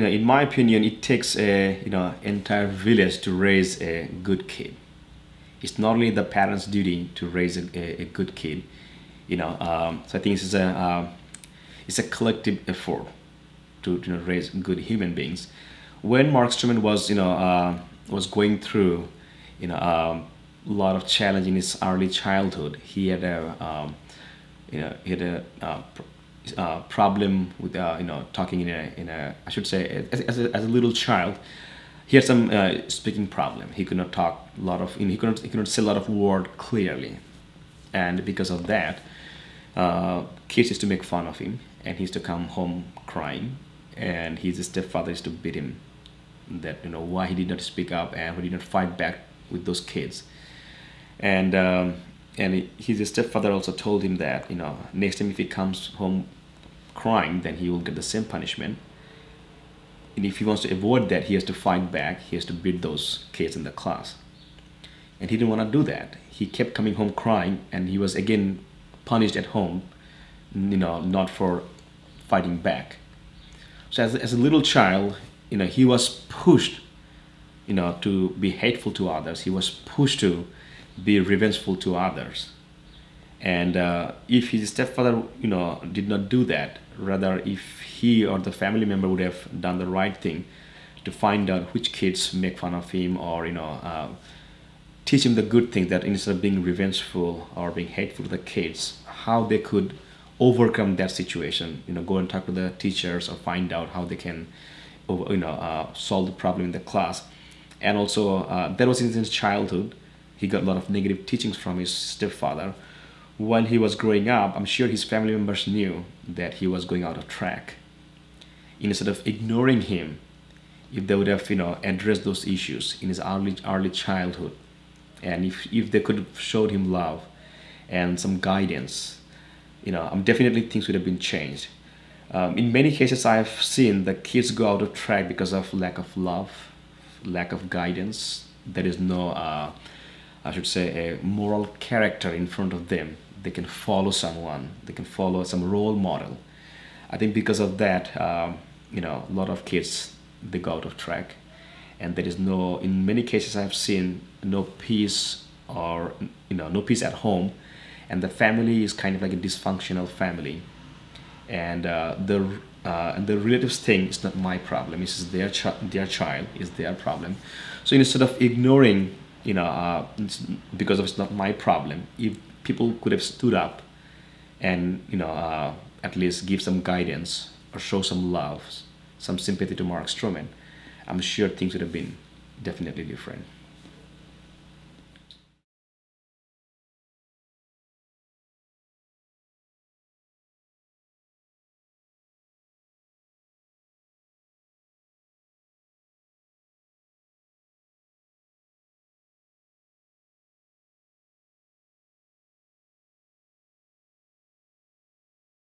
in my opinion, it takes a entire village to raise a good kid. It's not only the parents' duty to raise a good kid. So I think it's a collective effort to raise good human beings. When Mark Stroman was going through a lot of challenge in his early childhood, he had a problem with talking in a I should say as a little child. He had some speaking problem. He could not talk a lot of he couldn't say a lot of word clearly, and because of that, kids used to make fun of him, and he used to come home crying, and his stepfather used to beat him, that why he did not speak up and why he did not fight back with those kids. And his stepfather also told him that next time if he comes home crying, then he will get the same punishment, and if he wants to avoid that, he has to fight back, he has to beat those kids in the class. And he didn't want to do that. He kept coming home crying, and he was again punished at home, not for fighting back. So as a little child, he was pushed to be hateful to others. He was pushed to be revengeful to others. And if his stepfather did not do that, rather if he or the family member would have done the right thing to find out which kids make fun of him, or teach him the good thing, that instead of being revengeful or being hateful to the kids, how they could overcome that situation, go and talk to the teachers, or find out how they can solve the problem in the class. And also that was in his childhood. He got a lot of negative teachings from his stepfather. While he was growing up, I'm sure his family members knew that he was going out of track. Instead of ignoring him, if they would have addressed those issues in his early childhood, and if they could have showed him love and some guidance, definitely things would have been changed. In many cases, I've seen the kids go out of track because of lack of love, lack of guidance. There is no, I should say, a moral character in front of them. They can follow someone. They can follow some role model. I think because of that, a lot of kids, they go out of track, and there is no. In many cases, I've seen no peace, or no peace at home, and the family is kind of like a dysfunctional family. And the relatives think it's not my problem, it's their child, is their problem. So instead of ignoring, because of it's not my problem, if people could have stood up and at least give some guidance or show some love, some sympathy to Mark Stroman, I'm sure things would have been definitely different.